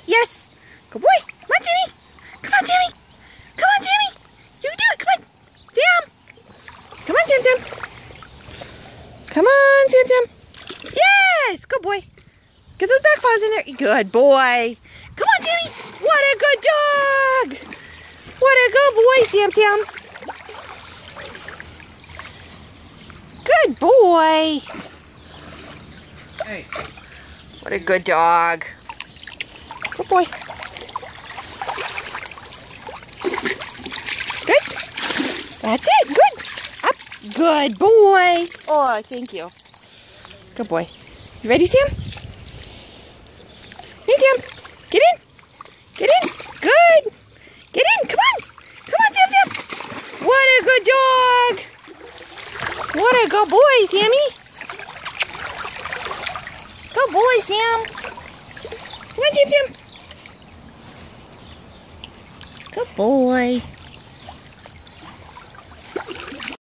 Yes. Good boy. Come on, Sammy. Come on, Sammy. Come on, Sammy. You can do it. Come on. Sam. Come on, Sam Sam. Come on, Sam Sam. Yes. Good boy. Get those back paws in there. Good boy. Come on, Sammy. What a good dog. What a good boy, Sam Sam. Good boy. Hey. What a good dog. Good boy. Good. That's it. Good. Up. Good boy. Oh, thank you. Good boy. You ready, Sam? Hey, Sam. Get in. Get in. Good. Get in. Come on. Come on, Sam Sam. What a good dog. What a good boy, Sammy. Good boy, Sam. Come on, Sam Sam. Good boy.